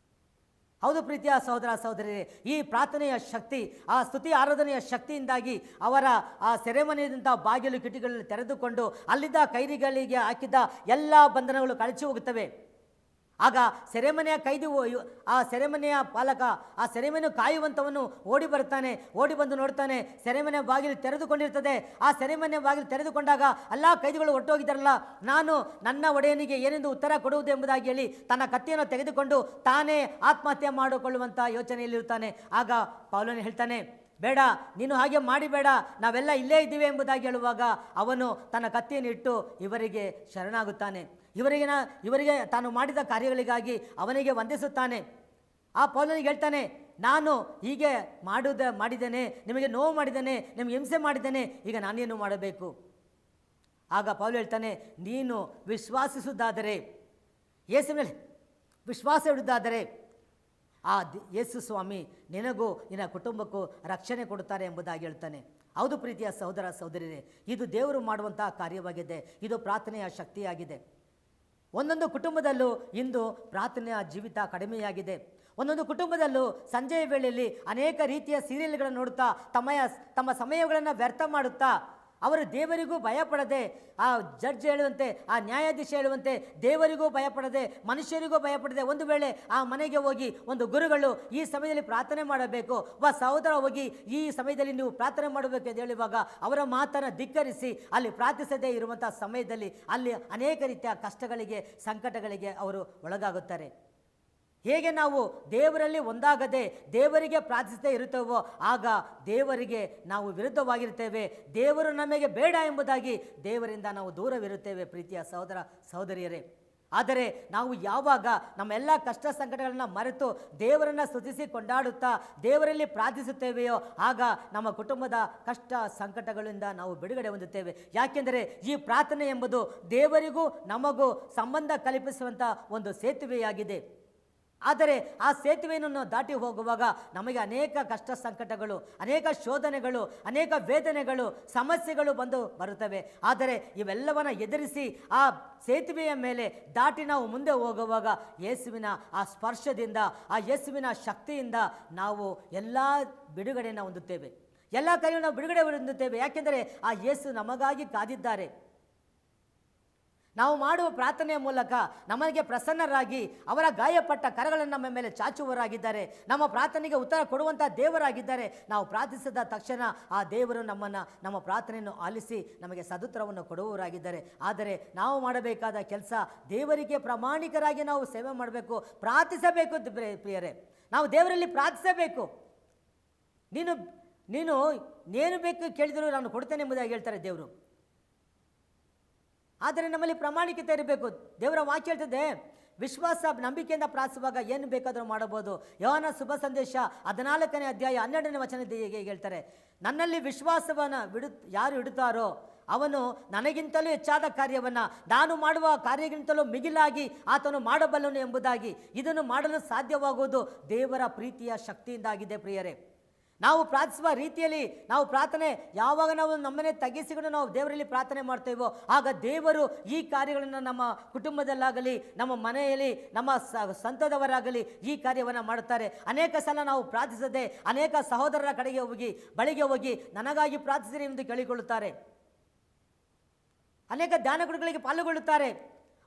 ಹೌದು ಪ್ರೀತಿಯ ಸಹೋದರ ಸಹೋದರಿಯರೇ, ಈ ಪ್ರಾರ್ಥನೆಯ ಶಕ್ತಿ, ಆ ಸ್ತುತಿ ಆರಾಧನೆಯ ಶಕ್ತಿಯಿಂದಾಗಿ ಅವರ ಆ ಸೆರೆಮನೆಯಂಥ ಬಾಗಿಲು ಕಿಟಕಿಗಳನ್ನು ತೆರೆದುಕೊಂಡು ಅಲ್ಲಿದ್ದ ಕೈದಿಗಳಿಗೆ ಹಾಕಿದ್ದ ಎಲ್ಲ ಬಂಧನಗಳು ಕಳಚಿ ಹೋಗುತ್ತವೆ. ಆಗ ಸೆರೆಮನೆಯ ಆ ಸೆರೆಮನೆಯ ಪಾಲಕ ಆ ಸೆರೆಮನೆ ಕಾಯುವಂಥವನು ಓಡಿ ಬರ್ತಾನೆ. ಓಡಿ ಬಂದು ನೋಡ್ತಾನೆ, ಸೆರೆಮನೆ ಬಾಗಿಲು ತೆರೆದುಕೊಂಡಿರ್ತದೆ. ಆ ಸೆರೆಮನೆ ಬಾಗಿಲು ತೆರೆದುಕೊಂಡಾಗ ಎಲ್ಲ ಕೈದಿಗಳು ಒಟ್ಟೋಗಿದ್ದಾರಲ್ಲ, ನಾನು ನನ್ನ ಒಡೆಯನಿಗೆ ಏನೆಂದು ಉತ್ತರ ಕೊಡುವುದು ಎಂಬುದಾಗಿ ಹೇಳಿ ತನ್ನ ಕತ್ತಿಯನ್ನು ತೆಗೆದುಕೊಂಡು ತಾನೇ ಆತ್ಮಹತ್ಯೆ ಮಾಡಿಕೊಳ್ಳುವಂಥ ಯೋಚನೆಯಲ್ಲಿರ್ತಾನೆ. ಆಗ ಪೌಲನು ಹೇಳ್ತಾನೆ, ಬೇಡ, ನೀನು ಹಾಗೆ ಮಾಡಿಬೇಡ, ನಾವೆಲ್ಲ ಇಲ್ಲೇ ಇದ್ದೀವಿ ಎಂಬುದಾಗಿ ಹೇಳುವಾಗ ಅವನು ತನ್ನ ಕತ್ತಿಯನ್ನು ಇಟ್ಟು ಇವರಿಗೆ ಶರಣಾಗುತ್ತಾನೆ. ಇವರಿಗೆ ತಾನು ಮಾಡಿದ ಕಾರ್ಯಗಳಿಗಾಗಿ ಅವನಿಗೆ ವಂದಿಸುತ್ತಾನೆ. ಆ ಪೌಲನಿಗೆ ಹೇಳ್ತಾನೆ, ನಾನು ಹೀಗೆ ಮಾಡಿದ್ದೇನೆ, ನಿಮಗೆ ನೋವು ಮಾಡಿದ್ದೇನೆ, ನಿಮಗೆ ಹಿಂಸೆ ಮಾಡಿದ್ದೇನೆ, ಈಗ ನಾನೇನು ಮಾಡಬೇಕು? ಆಗ ಪೌಲ ಹೇಳ್ತಾನೆ, ನೀನು ವಿಶ್ವಾಸಿಸುವುದಾದರೆ, ಯೇಸುವಿನಲ್ಲಿ ವಿಶ್ವಾಸ ಇಡುವುದಾದರೆ ಆ ಯೇಸು ಸ್ವಾಮಿ ನಿನಗೂ ನಿನ್ನ ಕುಟುಂಬಕ್ಕೂ ರಕ್ಷಣೆ ಕೊಡುತ್ತಾರೆ ಎಂಬುದಾಗಿ ಹೇಳ್ತಾನೆ. ಹೌದು ಪ್ರೀತಿಯ ಸಹೋದರ ಸಹೋದರಿಯರೇ, ಇದು ದೇವರು ಮಾಡುವಂತಹ ಕಾರ್ಯವಾಗಿದೆ. ಇದು ಪ್ರಾರ್ಥನೆಯ ಶಕ್ತಿಯಾಗಿದೆ. ಒಂದೊಂದು ಕುಟುಂಬದಲ್ಲೂ ಇಂದು ಪ್ರಾರ್ಥನೆಯ ಜೀವಿತ ಕಡಿಮೆಯಾಗಿದೆ. ಒಂದೊಂದು ಕುಟುಂಬದಲ್ಲೂ ಸಂಜೆಯ ವೇಳೆಯಲ್ಲಿ ಅನೇಕ ರೀತಿಯ ಸೀರಿಯಲ್ಗಳನ್ನು ನೋಡುತ್ತಾ ತಮ್ಮ ಸಮಯಗಳನ್ನು ವ್ಯರ್ಥ ಮಾಡುತ್ತಾ ಅವರು ದೇವರಿಗೂ ಭಯಪಡದೆ, ಆ ಜಡ್ಜ್ ಹೇಳುವಂತೆ, ಆ ನ್ಯಾಯಾಧೀಶ ಹೇಳುವಂತೆ ದೇವರಿಗೂ ಭಯಪಡದೆ, ಮನುಷ್ಯರಿಗೂ ಭಯಪಡದೆ, ಒಂದು ವೇಳೆ ಆ ಮನೆಗೆ ಹೋಗಿ ಒಂದು ಗುರುಗಳು ಈ ಸಮಯದಲ್ಲಿ ಪ್ರಾರ್ಥನೆ ಮಾಡಬೇಕು, ಸಹೋದರ ಹೋಗಿ ಈ ಸಮಯದಲ್ಲಿ ನೀವು ಪ್ರಾರ್ಥನೆ ಮಾಡಬೇಕು ಎಂದು ಹೇಳುವಾಗ ಅವರ ಮಾತನ್ನು ಧಿಕ್ಕರಿಸಿ ಅಲ್ಲಿ ಪ್ರಾರ್ಥಿಸದೇ ಇರುವಂಥ ಸಮಯದಲ್ಲಿ ಅಲ್ಲಿ ಅನೇಕ ರೀತಿಯ ಕಷ್ಟಗಳಿಗೆ, ಸಂಕಟಗಳಿಗೆ ಅವರು ಒಳಗಾಗುತ್ತಾರೆ. ಹೇಗೆ ನಾವು ದೇವರಲ್ಲಿ ಒಂದಾಗದೆ ದೇವರಿಗೆ ಪ್ರಾರ್ಥಿಸದೇ ಇರುತ್ತೇವೋ ಆಗ ದೇವರಿಗೆ ನಾವು ವಿರುದ್ಧವಾಗಿರ್ತೇವೆ. ದೇವರು ನಮಗೆ ಬೇಡ ಎಂಬುದಾಗಿ ದೇವರಿಂದ ನಾವು ದೂರವಿರುತ್ತೇವೆ ಪ್ರೀತಿಯ ಸಹೋದರ ಸಹೋದರಿಯರೇ. ಆದರೆ ನಾವು ಯಾವಾಗ ನಮ್ಮೆಲ್ಲ ಕಷ್ಟ ಸಂಕಟಗಳನ್ನು ಮರೆತು ದೇವರನ್ನು ಸ್ತುತಿಸಿ ಕೊಂಡಾಡುತ್ತಾ ದೇವರಲ್ಲಿ ಪ್ರಾರ್ಥಿಸುತ್ತೇವೆಯೋ ಆಗ ನಮ್ಮ ಕುಟುಂಬದ ಕಷ್ಟ ಸಂಕಟಗಳಿಂದ ನಾವು ಬಿಡುಗಡೆ ಹೊಂದುತ್ತೇವೆ. ಯಾಕೆಂದರೆ ಈ ಪ್ರಾರ್ಥನೆ ಎಂಬುದು ದೇವರಿಗೂ ನಮಗೂ ಸಂಬಂಧ ಕಲ್ಪಿಸುವಂಥ ಒಂದು ಸೇತುವೆಯಾಗಿದೆ. ಆದರೆ ಆ ಸೇತುವೆಯನ್ನು ದಾಟಿ ಹೋಗುವಾಗ ನಮಗೆ ಅನೇಕ ಕಷ್ಟ ಸಂಕಟಗಳು, ಅನೇಕ ಶೋಧನೆಗಳು, ಅನೇಕ ವೇದನೆಗಳು, ಸಮಸ್ಯೆಗಳು ಬರುತ್ತವೆ. ಆದರೆ ಇವೆಲ್ಲವನ್ನು ಎದುರಿಸಿ ಆ ಸೇತುವೆಯ ಮೇಲೆ ದಾಟಿ ನಾವು ಮುಂದೆ ಹೋಗುವಾಗ ಯೇಸುವಿನ ಆ ಸ್ಪರ್ಶದಿಂದ, ಆ ಯೇಸುವಿನ ಶಕ್ತಿಯಿಂದ ನಾವು ಎಲ್ಲ ಬಿಡುಗಡೆಯನ್ನು ಹೊಂದುತ್ತೇವೆ. ಎಲ್ಲ ಕಡೆಯೂ ನಾವು ಬಿಡುಗಡೆ ಹೊಂದುತ್ತೇವೆ. ಯಾಕೆಂದರೆ ಆ ಯೇಸು ನಮಗಾಗಿ ಕಾದಿದ್ದಾರೆ. ನಾವು ಮಾಡುವ ಪ್ರಾರ್ಥನೆಯ ಮೂಲಕ ನಮಗೆ ಪ್ರಸನ್ನರಾಗಿ ಅವರ ಗಾಯಪಟ್ಟ ಕರಗಳನ್ನು ನಮ್ಮ ಮೇಲೆ ಚಾಚುವವರಾಗಿದ್ದಾರೆ. ನಮ್ಮ ಪ್ರಾರ್ಥನೆಗೆ ಉತ್ತರ ಕೊಡುವಂಥ ದೇವರಾಗಿದ್ದಾರೆ. ನಾವು ಪ್ರಾರ್ಥಿಸಿದ ತಕ್ಷಣ ಆ ದೇವರು ನಮ್ಮ ಪ್ರಾರ್ಥನೆಯನ್ನು ಆಲಿಸಿ ನಮಗೆ ಸದುತ್ತರವನ್ನು ಕೊಡುವವರಾಗಿದ್ದಾರೆ. ಆದರೆ ನಾವು ಮಾಡಬೇಕಾದ ಕೆಲಸ ದೇವರಿಗೆ ಪ್ರಾಮಾಣಿಕರಾಗಿ ನಾವು ಸೇವೆ ಮಾಡಬೇಕು, ಪ್ರಾರ್ಥಿಸಬೇಕು. ಪ್ರಿಯರೇ, ನಾವು ದೇವರಲ್ಲಿ ಪ್ರಾರ್ಥಿಸಬೇಕು. ನೀನು ಏನು ಬೇಕು ಕೇಳಿದರೂ ನಾನು ಕೊಡ್ತೇನೆ ಎಂಬುದಾಗಿ ಹೇಳ್ತಾರೆ ದೇವರು. ಆದರೆ ನಮ್ಮಲ್ಲಿ ಪ್ರಾಮಾಣಿಕತೆ ಇರಬೇಕು. ದೇವರ ವಾಕ್ಯ ಹೇಳ್ತದೆ, ವಿಶ್ವಾಸ ನಂಬಿಕೆಯಿಂದ ಪ್ರಾರ್ಥಿಸುವಾಗ ಏನು ಬೇಕಾದರೂ ಮಾಡಬಹುದು. ಯೋಹಾನ ಶುಭ ಸಂದೇಶ 14ನೇ ಅಧ್ಯಾಯ 12ನೇ ವಚನದ ಹೇಳ್ತಾರೆ, ನನ್ನಲ್ಲಿ ವಿಶ್ವಾಸವನ್ನು ಯಾರು ಇಡುತ್ತಾರೋ ಅವನು ನನಗಿಂತಲೂ ಹೆಚ್ಚಾದ ಕಾರ್ಯವನ್ನು, ನಾನು ಮಾಡುವ ಕಾರ್ಯಕ್ಕಿಂತಲೂ ಮಿಗಿಲಾಗಿ ಆತನು ಮಾಡಬಲ್ಲನು ಎಂಬುದಾಗಿ. ಇದನ್ನು ಮಾಡಲು ಸಾಧ್ಯವಾಗುವುದು ದೇವರ ಪ್ರೀತಿಯ ಶಕ್ತಿಯಿಂದಾಗಿದೆ. ಪ್ರಿಯರೇ, ನಾವು ಪ್ರಾರ್ಥಿಸುವ ರೀತಿಯಲ್ಲಿ ನಾವು ಪ್ರಾರ್ಥನೆ ಯಾವಾಗ ನಾವು ನಮ್ಮನ್ನೇ ತಗ್ಗಿಸಿಕೊಂಡು ನಾವು ದೇವರಲ್ಲಿ ಪ್ರಾರ್ಥನೆ ಮಾಡ್ತೇವೋ ಆಗ ದೇವರು ಈ ಕಾರ್ಯಗಳನ್ನು ನಮ್ಮ ಕುಟುಂಬದಲ್ಲಾಗಲಿ, ನಮ್ಮ ಮನೆಯಲ್ಲಿ, ನಮ್ಮ ಸ್ವಂತದವರಾಗಲಿ ಈ ಕಾರ್ಯವನ್ನು ಮಾಡುತ್ತಾರೆ. ಅನೇಕ ಸಲ ನಾವು ಪ್ರಾರ್ಥಿಸದೆ ಅನೇಕ ಸಹೋದರರ ಬಳಿಗೆ ಹೋಗಿ ನನಗಾಗಿ ಪ್ರಾರ್ಥಿಸಿರಿ ಎಂದು ಕೇಳಿಕೊಳ್ಳುತ್ತಾರೆ. ಅನೇಕ ಧ್ಯಾನಗುರುಗಳಿಗೆ ಪಾಲ್ಗೊಳ್ಳುತ್ತಾರೆ.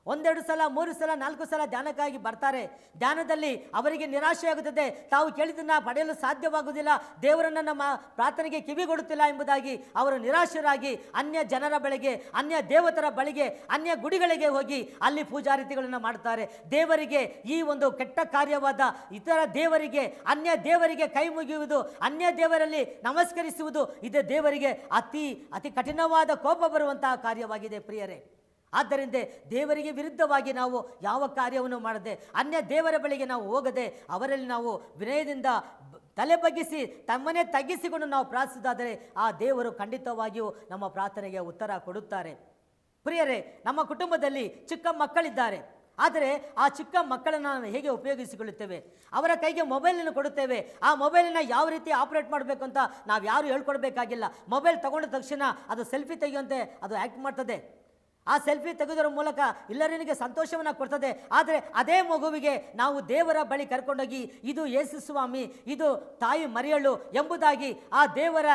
1-2 ಸಲ 3 ಸಲ 4 ಸಲ ಧ್ಯಾನಕ್ಕಾಗಿ ಬರ್ತಾರೆ. ಧ್ಯಾನದಲ್ಲಿ ಅವರಿಗೆ ನಿರಾಶೆಯಾಗುತ್ತದೆ. ತಾವು ಕೇಳಿದ್ದನ್ನು ಪಡೆಯಲು ಸಾಧ್ಯವಾಗುವುದಿಲ್ಲ, ದೇವರನ್ನು ನಮ್ಮ ಪ್ರಾರ್ಥನೆಗೆ ಕಿವಿಗೊಡುತ್ತಿಲ್ಲ ಎಂಬುದಾಗಿ ಅವರು ನಿರಾಶರಾಗಿ ಅನ್ಯ ಜನರ ಬಳಿಗೆ, ಅನ್ಯ ದೇವತರ ಬಳಿಗೆ, ಅನ್ಯ ಗುಡಿಗಳಿಗೆ ಹೋಗಿ ಅಲ್ಲಿ ಪೂಜಾರಿತಿಗಳನ್ನು ಮಾಡ್ತಾರೆ. ದೇವರಿಗೆ ಈ ಒಂದು ಕೆಟ್ಟ ಕಾರ್ಯವಾದ ಇತರ ದೇವರಿಗೆ, ಅನ್ಯ ದೇವರಿಗೆ ಕೈ ಮುಗಿಯುವುದು, ಅನ್ಯ ದೇವರಲ್ಲಿ ನಮಸ್ಕರಿಸುವುದು ಇದು ದೇವರಿಗೆ ಅತಿ ಕಠಿಣವಾದ ಕೋಪ ಬರುವಂತಹ ಕಾರ್ಯವಾಗಿದೆ. ಪ್ರಿಯರೇ, ಆದ್ದರಿಂದ ದೇವರಿಗೆ ವಿರುದ್ಧವಾಗಿ ನಾವು ಯಾವ ಕಾರ್ಯವನ್ನು ಮಾಡದೆ ಅನ್ಯ ದೇವರ ಬಳಿಗೆ ನಾವು ಹೋಗದೆ ಅವರಲ್ಲಿ ನಾವು ವಿನಯದಿಂದ ತಲೆ ಬಗ್ಗಿಸಿ ತಮ್ಮನ್ನೇ ತಗ್ಗಿಸಿಕೊಂಡು ನಾವು ಪ್ರಾರ್ಥಿಸುವುದಾದರೆ ಆ ದೇವರು ಖಂಡಿತವಾಗಿಯೂ ನಮ್ಮ ಪ್ರಾರ್ಥನೆಗೆ ಉತ್ತರ ಕೊಡುತ್ತಾರೆ. ಪ್ರಿಯರೇ, ನಮ್ಮ ಕುಟುಂಬದಲ್ಲಿ ಚಿಕ್ಕ ಮಕ್ಕಳಿದ್ದಾರೆ. ಆದರೆ ಆ ಚಿಕ್ಕ ಮಕ್ಕಳನ್ನು ನಾವು ಹೇಗೆ ಉಪಯೋಗಿಸಿಕೊಳ್ಳುತ್ತೇವೆ? ಅವರ ಕೈಗೆ ಮೊಬೈಲನ್ನು ಕೊಡುತ್ತೇವೆ. ಆ ಮೊಬೈಲನ್ನು ಯಾವ ರೀತಿ ಆಪ್ರೇಟ್ ಮಾಡಬೇಕು ಅಂತ ನಾವು ಯಾರು ಹೇಳ್ಕೊಡ್ಬೇಕಾಗಿಲ್ಲ. ಮೊಬೈಲ್ ತಗೊಂಡ ತಕ್ಷಣ ಅದು ಸೆಲ್ಫಿ ತೆಗೆಯುವಂತೆ ಅದು ಆ್ಯಕ್ಟ್ ಮಾಡ್ತದೆ. ಆ ಸೆಲ್ಫಿ ತೆಗೆದರ ಮೂಲಕ ಎಲ್ಲರಿಗೆ ಸಂತೋಷವನ್ನು ಕೊಡ್ತದೆ. ಆದರೆ ಅದೇ ಮಗುವಿಗೆ ನಾವು ದೇವರ ಬಳಿ ಕರ್ಕೊಂಡೋಗಿ ಇದು ಯೇಸು ಸ್ವಾಮಿ, ಇದು ತಾಯಿ ಮರಿಯಳು ಎಂಬುದಾಗಿ ಆ ದೇವರ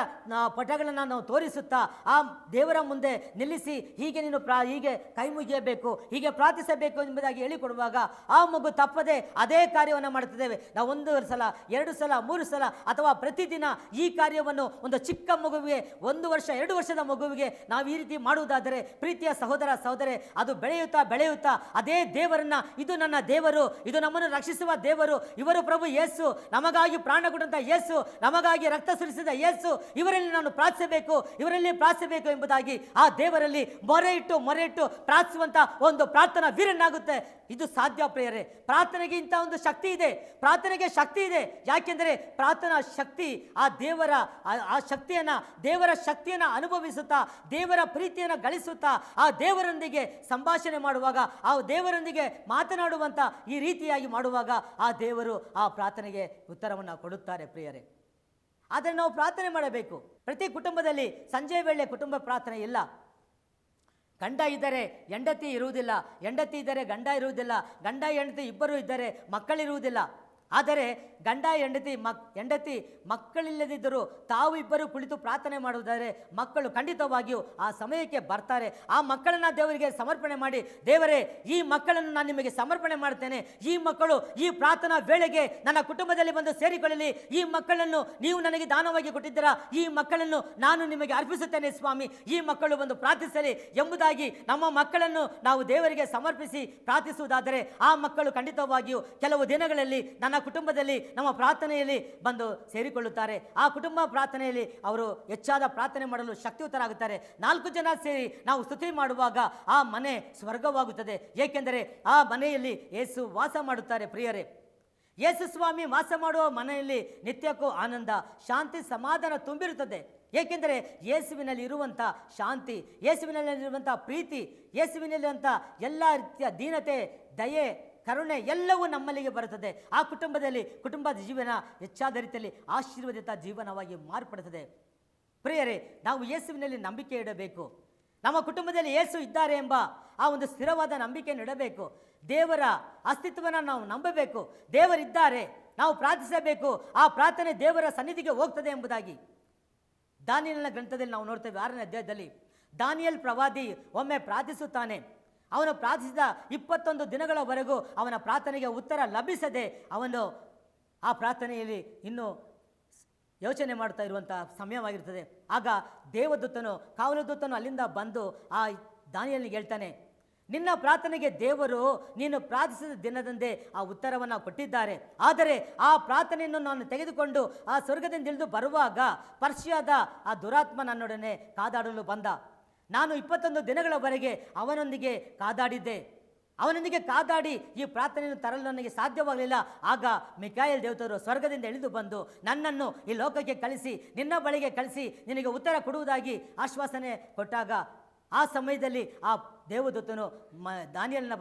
ಪಟಗಳನ್ನು ನಾವು ತೋರಿಸುತ್ತಾ ಆ ದೇವರ ಮುಂದೆ ನಿಲ್ಲಿಸಿ ಹೀಗೆ ನೀನು ಹೀಗೆ ಕೈ ಮುಗಿಯಬೇಕು, ಹೀಗೆ ಪ್ರಾರ್ಥಿಸಬೇಕು ಎಂಬುದಾಗಿ ಹೇಳಿಕೊಡುವಾಗ ಆ ಮಗು ತಪ್ಪದೆ ಅದೇ ಕಾರ್ಯವನ್ನು ಮಾಡುತ್ತಿದ್ದೇವೆ. ನಾವು 1 ಸಲ 2 ಸಲ 3 ಸಲ ಅಥವಾ ಪ್ರತಿದಿನ ಈ ಕಾರ್ಯವನ್ನು ಒಂದು ಚಿಕ್ಕ ಮಗುವಿಗೆ 1 ವರ್ಷ 2 ವರ್ಷದ ಮಗುವಿಗೆ ನಾವು ಈ ರೀತಿ ಮಾಡುವುದಾದರೆ ಪ್ರೀತಿಯ ಸಹೋದರ ಸಹೋದರಿ, ಅದು ಬೆಳೆಯುತ್ತಾ ಅದೇ ದೇವರನ್ನ, ಇದು ನನ್ನ ದೇವರು, ಇದು ನಮ್ಮನ್ನು ರಕ್ಷಿಸುವ ದೇವರು, ಇವರು ಪ್ರಭು ಯೇಸು, ನಮಗಾಗಿ ಪ್ರಾಣ ಕೊಟ್ಟಂತ ಯೇಸು, ನಮಗಾಗಿ ರಕ್ತ ಸುರಿಸಿದ ಯೇಸು, ಇವರಲ್ಲಿ ನಾನು ಪ್ರಾರ್ಥಿಸಬೇಕು ಎಂಬುದಾಗಿ ಆ ದೇವರಲ್ಲಿ ಮೊರೆ ಇಟ್ಟು ಪ್ರಾರ್ಥಿಸುವಂತ ಒಂದು ಪ್ರಾರ್ಥನಾ ವೀರನಾಗುತ್ತೆ. ಇದು ಸಾಧ್ಯ ಪ್ರಿಯರೇ. ಪ್ರಾರ್ಥನೆಗೆ ಇಂಥ ಒಂದು ಶಕ್ತಿ ಇದೆ, ಪ್ರಾರ್ಥನೆಗೆ ಶಕ್ತಿ ಇದೆ. ಯಾಕೆಂದರೆ ಪ್ರಾರ್ಥನಾ ಶಕ್ತಿ ಆ ದೇವರ ಶಕ್ತಿಯನ್ನು ಅನುಭವಿಸುತ್ತಾ, ದೇವರ ಪ್ರೀತಿಯನ್ನು ಗಳಿಸುತ್ತಾ, ಆ ದೇವರೊಂದಿಗೆ ಸಂಭಾಷಣೆ ಮಾಡುವಾಗ, ಆ ದೇವರೊಂದಿಗೆ ಮಾತನಾಡುವಂಥ ಈ ರೀತಿಯಾಗಿ ಮಾಡುವಾಗ ಆ ದೇವರು ಆ ಪ್ರಾರ್ಥನೆಗೆ ಉತ್ತರವನ್ನು ಕೊಡುತ್ತಾರೆ ಪ್ರಿಯರೇ. ಆದರೆ ನಾವು ಪ್ರಾರ್ಥನೆ ಮಾಡಬೇಕು. ಪ್ರತಿ ಕುಟುಂಬದಲ್ಲಿ ಸಂಜೆ ವೇಳೆ ಕುಟುಂಬ ಪ್ರಾರ್ಥನೆ ಇಲ್ಲ. ಗಂಡ ಇದ್ದರೆ ಹೆಂಡತಿ ಇರುವುದಿಲ್ಲ, ಹೆಂಡತಿ ಇದ್ದರೆ ಗಂಡ ಇರುವುದಿಲ್ಲ, ಗಂಡ ಹೆಂಡತಿ ಇಬ್ಬರು ಇದ್ದರೆ ಮಕ್ಕಳಿರುವುದಿಲ್ಲ. ಆದರೆ ಗಂಡ ಹೆಂಡತಿ ಮಕ್ಕಳಿಲ್ಲದಿದ್ದರೂ ತಾವು ಇಬ್ಬರು ಕುಳಿತು ಪ್ರಾರ್ಥನೆ ಮಾಡುವುದಾದರೆ ಮಕ್ಕಳು ಖಂಡಿತವಾಗಿಯೂ ಆ ಸಮಯಕ್ಕೆ ಬರ್ತಾರೆ. ಆ ಮಕ್ಕಳನ್ನು ದೇವರಿಗೆ ಸಮರ್ಪಣೆ ಮಾಡಿ, ದೇವರೇ ಈ ಮಕ್ಕಳನ್ನು ನಾನು ನಿಮಗೆ ಸಮರ್ಪಣೆ ಮಾಡ್ತೇನೆ, ಈ ಮಕ್ಕಳು ಈ ಪ್ರಾರ್ಥನಾ ವೇಳೆಗೆ ನನ್ನ ಕುಟುಂಬದಲ್ಲಿ ಬಂದು ಸೇರಿಕೊಳ್ಳಲಿ, ಈ ಮಕ್ಕಳನ್ನು ನೀವು ನನಗೆ ದಾನವಾಗಿ ಕೊಟ್ಟಿದ್ದೀರಾ, ಈ ಮಕ್ಕಳನ್ನು ನಾನು ನಿಮಗೆ ಅರ್ಪಿಸುತ್ತೇನೆ ಸ್ವಾಮಿ, ಈ ಮಕ್ಕಳು ಬಂದು ಪ್ರಾರ್ಥಿಸಲಿ ಎಂಬುದಾಗಿ ನಮ್ಮ ಮಕ್ಕಳನ್ನು ನಾವು ದೇವರಿಗೆ ಸಮರ್ಪಿಸಿ ಪ್ರಾರ್ಥಿಸುವುದಾದರೆ ಆ ಮಕ್ಕಳು ಖಂಡಿತವಾಗಿಯೂ ಕೆಲವು ದಿನಗಳಲ್ಲಿ ನನ್ನ ಕುಟುಂಬದಲ್ಲಿ ನಮ್ಮ ಪ್ರಾರ್ಥನೆಯಲ್ಲಿ ಬಂದು ಸೇರಿಕೊಳ್ಳುತ್ತಾರೆ. ಆ ಕುಟುಂಬ ಪ್ರಾರ್ಥನೆಯಲ್ಲಿ ಅವರು ಹೆಚ್ಚಾದ ಪ್ರಾರ್ಥನೆ ಮಾಡಲು ಶಕ್ತಿಯುತರಾಗುತ್ತಾರೆ. 4 ಜನ ಸೇರಿ ನಾವು ಸ್ತುತಿ ಮಾಡುವಾಗ ಆ ಮನೆ ಸ್ವರ್ಗವಾಗುತ್ತದೆ. ಏಕೆಂದರೆ ಆ ಮನೆಯಲ್ಲಿ ಯೇಸು ವಾಸ ಮಾಡುತ್ತಾರೆ ಪ್ರಿಯರೇ. ಯೇಸು ಸ್ವಾಮಿ ವಾಸ ಮಾಡುವ ಮನೆಯಲ್ಲಿ ನಿತ್ಯಕ್ಕೂ ಆನಂದ, ಶಾಂತಿ, ಸಮಾಧಾನ ತುಂಬಿರುತ್ತದೆ. ಏಕೆಂದರೆ ಯೇಸುವಿನಲ್ಲಿ ಇರುವಂಥ ಶಾಂತಿ, ಯೇಸುವಿನಲ್ಲಿರುವಂಥ ಪ್ರೀತಿ, ಯೇಸುವಿನಲ್ಲಿರುವಂಥ ಎಲ್ಲ ರೀತಿಯ ದೀನತೆ, ದಯೆ, ಕರುಣೆ ಎಲ್ಲವೂ ನಮ್ಮಲ್ಲಿಗೆ ಬರುತ್ತದೆ. ಆ ಕುಟುಂಬದ ಜೀವನ ಹೆಚ್ಚಾದ ರೀತಿಯಲ್ಲಿ ಆಶೀರ್ವಾದಿತ ಜೀವನವಾಗಿ ಮಾರ್ಪಡುತ್ತದೆ. ಪ್ರಿಯರೇ, ನಾವು ಯೇಸುವಿನಲ್ಲಿ ನಂಬಿಕೆ ಇಡಬೇಕು. ನಮ್ಮ ಕುಟುಂಬದಲ್ಲಿ ಯೇಸು ಇದ್ದಾರೆ ಎಂಬ ಆ ಒಂದು ಸ್ಥಿರವಾದ ನಂಬಿಕೆಯನ್ನು ಇಡಬೇಕು. ದೇವರ ಅಸ್ತಿತ್ವವನ್ನು ನಾವು ನಂಬಬೇಕು. ದೇವರಿದ್ದಾರೆ, ನಾವು ಪ್ರಾರ್ಥಿಸಬೇಕು, ಆ ಪ್ರಾರ್ಥನೆ ದೇವರ ಸನ್ನಿಧಿಗೆ ಹೋಗ್ತದೆ ಎಂಬುದಾಗಿ ದಾನಿಯೇಲನ ಗ್ರಂಥದಲ್ಲಿ ನಾವು ನೋಡ್ತೇವೆ. 6ನೇ ಅಧ್ಯಾಯದಲ್ಲಿ ದಾನಿಯೇಲ್ ಪ್ರವಾದಿ ಒಮ್ಮೆ ಪ್ರಾರ್ಥಿಸುತ್ತಾನೆ. ಅವನು ಪ್ರಾರ್ಥಿಸಿದ 21 ದಿನಗಳವರೆಗೂ ಅವನ ಪ್ರಾರ್ಥನೆಗೆ ಉತ್ತರ ಲಭಿಸದೆ ಅವನು ಆ ಪ್ರಾರ್ಥನೆಯಲ್ಲಿ ಇನ್ನೂ ಯೋಚನೆ ಮಾಡ್ತಾ ಇರುವಂಥ ಸಮಯವಾಗಿರ್ತದೆ. ಆಗ ಕಾವಲು ದೂತನು ಅಲ್ಲಿಂದ ಬಂದು ಆ ದಾನಿಯೇಲನಿಗೆ ಹೇಳ್ತಾನೆ, ನಿನ್ನ ಪ್ರಾರ್ಥನೆಗೆ ದೇವರು ನೀನು ಪ್ರಾರ್ಥಿಸಿದ ದಿನದಂದೇ ಆ ಉತ್ತರವನ್ನು ಕೊಟ್ಟಿದ್ದಾರೆ. ಆದರೆ ಆ ಪ್ರಾರ್ಥನೆಯನ್ನು ನಾನು ತೆಗೆದುಕೊಂಡು ಆ ಸ್ವರ್ಗದಿಂದ ಇಳಿದು ಬರುವಾಗ ಪರ್ಷಿಯಾದ ಆ ದುರಾತ್ಮ ನನ್ನೊಡನೆ ಕಾದಾಡಲು ಬಂದ. ನಾನು 21 ದಿನಗಳವರೆಗೆ ಅವನೊಂದಿಗೆ ಕಾದಾಡಿ ಈ ಪ್ರಾರ್ಥನೆಯನ್ನು ತರಲು ನನಗೆ ಸಾಧ್ಯವಾಗಲಿಲ್ಲ. ಆಗ ಮಿಕಾಯೇಲ್ ದೇವತರು ಸ್ವರ್ಗದಿಂದ ಇಳಿದು ಬಂದು ನನ್ನನ್ನು ಈ ಲೋಕಕ್ಕೆ ಕಳಿಸಿ ನಿನ್ನ ಬಳಿಗೆ ಕಳಿಸಿ ನಿನಗೆ ಉತ್ತರ ಕೊಡುವುದಾಗಿ ಆಶ್ವಾಸನೆ ಕೊಟ್ಟಾಗ ಆ ಸಮಯದಲ್ಲಿ ಆ ದೇವದೂತನು ದಾನಿಯೇಲನ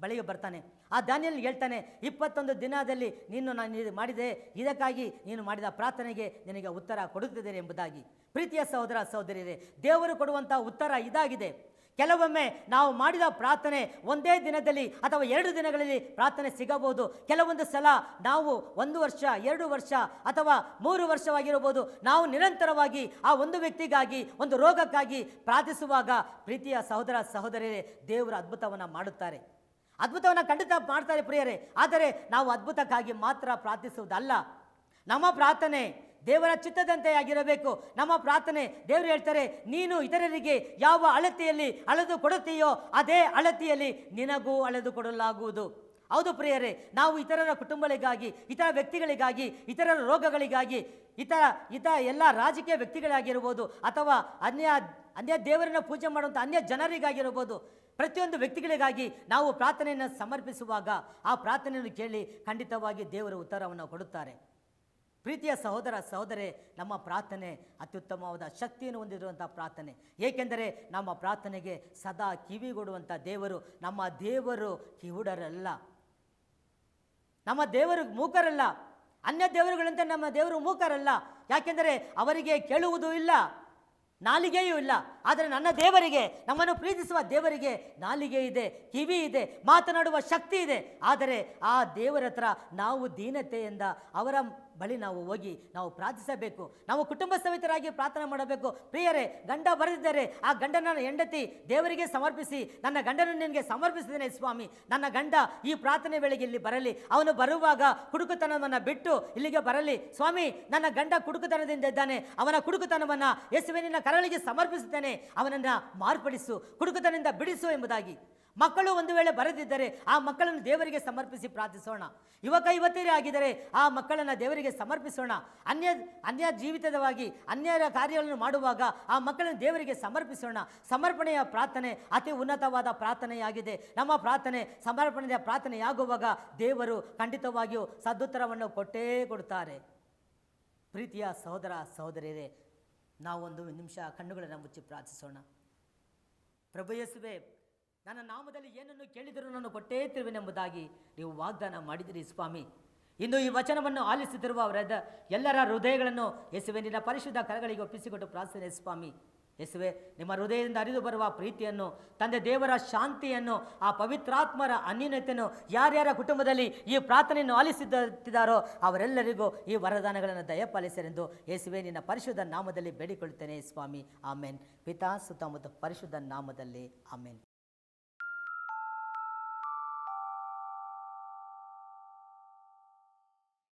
ಬಳಿಗೆ ಬರ್ತಾನೆ. ಆ ದಾನಿಯೇಲ್ ಹೇಳ್ತಾನೆ, 21 ದಿನದಲ್ಲಿ ನಾನು ಮಾಡಿದೆ, ಇದಕ್ಕಾಗಿ ನೀನು ಮಾಡಿದ ಪ್ರಾರ್ಥನೆಗೆ ನಿನಗೆ ಉತ್ತರ ಕೊಡುತ್ತಿದ್ದೇನೆ ಎಂಬುದಾಗಿ. ಪ್ರೀತಿಯ ಸಹೋದರ ಸಹೋದರಿಯರೇ, ದೇವರು ಕೊಡುವಂಥ ಉತ್ತರ ಇದಾಗಿದೆ. ಕೆಲವೊಮ್ಮೆ ನಾವು ಮಾಡಿದ ಪ್ರಾರ್ಥನೆ ಒಂದೇ ದಿನದಲ್ಲಿ ಅಥವಾ 2 ದಿನಗಳಲ್ಲಿ ಪ್ರಾರ್ಥನೆ ಸಿಗಬಹುದು. ಕೆಲವೊಂದು ಸಲ ನಾವು 1 ವರ್ಷ 2 ವರ್ಷ ಅಥವಾ 3 ವರ್ಷವಾಗಿರಬಹುದು ನಾವು ನಿರಂತರವಾಗಿ ಆ ಒಂದು ವ್ಯಕ್ತಿಗಾಗಿ, ಒಂದು ರೋಗಕ್ಕಾಗಿ ಪ್ರಾರ್ಥಿಸುವಾಗ ಪ್ರೀತಿಯ ಸಹೋದರ ಸಹೋದರಿಯರೇ, ದೇವರು ಅದ್ಭುತವನ್ನು ಮಾಡುತ್ತಾರೆ, ಅದ್ಭುತವನ್ನು ಖಂಡಿತ ಮಾಡ್ತಾರೆ ಪ್ರಿಯರೇ. ಆದರೆ ನಾವು ಅದ್ಭುತಕ್ಕಾಗಿ ಮಾತ್ರ ಪ್ರಾರ್ಥಿಸುವುದಲ್ಲ, ನಮ್ಮ ಪ್ರಾರ್ಥನೆ ದೇವರ ಚಿತ್ತದಂತೆ ಆಗಿರಬೇಕು. ನಮ್ಮ ಪ್ರಾರ್ಥನೆ, ದೇವರು ಹೇಳ್ತಾರೆ, ನೀನು ಇತರರಿಗೆ ಯಾವ ಅಳತೆಯಲ್ಲಿ ಅಳೆದು ಕೊಡುತ್ತೀಯೋ ಅದೇ ಅಳತೆಯಲ್ಲಿ ನಿನಗೂ ಅಳೆದು ಕೊಡಲಾಗುವುದು. ಹೌದು ಪ್ರಿಯರೇ, ನಾವು ಇತರರ ಕುಟುಂಬಗಳಿಗಾಗಿ, ಇತರ ವ್ಯಕ್ತಿಗಳಿಗಾಗಿ, ಇತರರ ರೋಗಗಳಿಗಾಗಿ, ಇತರ ಎಲ್ಲ ರಾಜಕೀಯ ವ್ಯಕ್ತಿಗಳಾಗಿರ್ಬೋದು ಅಥವಾ ಅನ್ಯ ದೇವರನ್ನು ಪೂಜೆ ಮಾಡುವಂಥ ಅನ್ಯ ಜನರಿಗಾಗಿರ್ಬೋದು, ಪ್ರತಿಯೊಂದು ವ್ಯಕ್ತಿಗಳಿಗಾಗಿ ನಾವು ಪ್ರಾರ್ಥನೆಯನ್ನು ಸಮರ್ಪಿಸುವಾಗ ಆ ಪ್ರಾರ್ಥನೆಯನ್ನು ಕೇಳಿ ಖಂಡಿತವಾಗಿ ದೇವರು ಉತ್ತರವನ್ನು ಕೊಡುತ್ತಾರೆ. ಪ್ರೀತಿಯ ಸಹೋದರ ಸಹೋದರಿ, ನಮ್ಮ ಪ್ರಾರ್ಥನೆ ಅತ್ಯುತ್ತಮವಾದ ಶಕ್ತಿಯನ್ನು ಹೊಂದಿರುವಂಥ ಪ್ರಾರ್ಥನೆ. ಏಕೆಂದರೆ ನಮ್ಮ ಪ್ರಾರ್ಥನೆಗೆ ಸದಾ ಕಿವಿಗೊಡುವಂಥ ದೇವರು. ನಮ್ಮ ದೇವರು ಕಿವುಡರಲ್ಲ, ನಮ್ಮ ದೇವರು ಮೂಕರಲ್ಲ. ಅನ್ಯ ದೇವರುಗಳಂತೆ ನಮ್ಮ ದೇವರು ಮೂಕರಲ್ಲ. ಯಾಕೆಂದರೆ ಅವರಿಗೆ ಕೇಳುವುದೂ ಇಲ್ಲ, ನಾಲಿಗೆಯೂ ಇಲ್ಲ. ಆದರೆ ನನ್ನ ದೇವರಿಗೆ, ನಮ್ಮನ್ನು ಪ್ರೀತಿಸುವ ದೇವರಿಗೆ ನಾಲಿಗೆ ಇದೆ, ಕಿವಿ ಇದೆ, ಮಾತನಾಡುವ ಶಕ್ತಿ ಇದೆ. ಆದರೆ ಆ ದೇವರ ಹತ್ರ ನಾವು ದೀನತೆಯಿಂದ ಅವರ ಬಳಿ ನಾವು ಹೋಗಿ ನಾವು ಪ್ರಾರ್ಥಿಸಬೇಕು. ನಾವು ಕುಟುಂಬ ಸಮೇತರಾಗಿ ಪ್ರಾರ್ಥನೆ ಮಾಡಬೇಕು. ಪ್ರಿಯರೇ, ಗಂಡ ಬರೆದಿದ್ದರೆ ಆ ಗಂಡನ ಹೆಂಡತಿ ದೇವರಿಗೆ ಸಮರ್ಪಿಸಿ, ನನ್ನ ಗಂಡನನ್ನು ನಿನಗೆ ಸಮರ್ಪಿಸಿದ್ದೇನೆ ಸ್ವಾಮಿ, ನನ್ನ ಗಂಡ ಈ ಪ್ರಾರ್ಥನೆ ವೇಳೆಗೆ ಇಲ್ಲಿ ಬರಲಿ, ಅವನು ಬರುವಾಗ ಕುಡುಕುತನವನ್ನು ಬಿಟ್ಟು ಇಲ್ಲಿಗೆ ಬರಲಿ ಸ್ವಾಮಿ. ನನ್ನ ಗಂಡ ಕುಡುಕುತನದಿಂದ ಇದ್ದಾನೆ, ಅವನ ಕುಡುಕುತನವನ್ನು ಯೇಸುವೇ ನಿನ್ನ ಕರಳಿಗೆ ಸಮರ್ಪಿಸುತ್ತೇನೆ, ಅವನನ್ನು ಮಾರ್ಪಡಿಸು, ಕುಡುಕುತನದಿಂದ ಬಿಡಿಸು ಎಂಬುದಾಗಿ. ಮಕ್ಕಳು ಒಂದು ವೇಳೆ ಬರೆದಿದ್ದರೆ ಆ ಮಕ್ಕಳನ್ನು ದೇವರಿಗೆ ಸಮರ್ಪಿಸಿ ಪ್ರಾರ್ಥಿಸೋಣ. ಯುವತಿಯರೇ ಆಗಿದ್ದರೆ ಆ ಮಕ್ಕಳನ್ನು ದೇವರಿಗೆ ಸಮರ್ಪಿಸೋಣ. ಅನ್ಯ ಜೀವಿತದವಾಗಿ ಅನ್ಯರ ಕಾರ್ಯಗಳನ್ನು ಮಾಡುವಾಗ ಆ ಮಕ್ಕಳನ್ನು ದೇವರಿಗೆ ಸಮರ್ಪಿಸೋಣ. ಸಮರ್ಪಣೆಯ ಪ್ರಾರ್ಥನೆ ಅತಿ ಉನ್ನತವಾದ ಪ್ರಾರ್ಥನೆಯಾಗಿದೆ. ನಮ್ಮ ಪ್ರಾರ್ಥನೆ ಸಮರ್ಪಣೆಯ ಪ್ರಾರ್ಥನೆಯಾಗುವಾಗ ದೇವರು ಖಂಡಿತವಾಗಿಯೂ ಸದುತ್ತರವನ್ನು ಕೊಟ್ಟೇ ಕೊಡುತ್ತಾರೆ. ಪ್ರೀತಿಯ ಸಹೋದರ ಸಹೋದರಿಯರೇ, ನಾವೊಂದು ನಿಮಿಷ ಕಣ್ಣುಗಳನ್ನು ಮುಚ್ಚಿ ಪ್ರಾರ್ಥಿಸೋಣ. ಪ್ರಭು ಯೇಸುವೇ, ನನ್ನ ನಾಮದಲ್ಲಿ ಏನನ್ನು ಕೇಳಿದರೂ ನಾನು ಕೊಟ್ಟೇ ತಿರುವೆನೆಂಬುದಾಗಿ ನೀವು ವಾಗ್ದಾನ ಮಾಡಿದಿರಿ ಸ್ವಾಮಿ. ಇಂದು ಈ ವಚನವನ್ನು ಆಲಿಸುತ್ತಿರುವ ಎಲ್ಲರ ಹೃದಯಗಳನ್ನು ಯೇಸುವೆ ನಿನ್ನ ಪರಿಶುದ್ಧ ಕರಗಳಿಗೆ ಒಪ್ಪಿಸಿಕೊಟ್ಟು ಪ್ರಾರ್ಥನೆ ಸ್ವಾಮಿ. ಯೇಸುವೆ, ನಿಮ್ಮ ಹೃದಯದಿಂದ ಹರಿದು ಬರುವ ಪ್ರೀತಿಯನ್ನು, ತಂದೆ ದೇವರ ಶಾಂತಿಯನ್ನು, ಆ ಪವಿತ್ರಾತ್ಮರ ಅನ್ಯೋನ್ಯತೆಯನ್ನು ಯಾರ್ಯಾರ ಕುಟುಂಬದಲ್ಲಿ ಈ ಪ್ರಾರ್ಥನೆಯನ್ನು ಆಲಿಸುತ್ತಿದ್ದಾರೋ ಅವರೆಲ್ಲರಿಗೂ ಈ ವರದಾನಗಳನ್ನು ದಯಪಾಲಿಸರೆಂದು ಯೇಸುವೆ ನಿನ್ನ ಪರಿಶುದ್ಧ ನಾಮದಲ್ಲಿ ಬೇಡಿಕೊಳ್ಳುತ್ತೇನೆ ಸ್ವಾಮಿ. ಆಮೇನ್. ಪಿತಾ ಸುತ್ತ ಮತ್ತು ಪರಿಶುದ್ಧ ನಾಮದಲ್ಲಿ ಆಮೇನ್.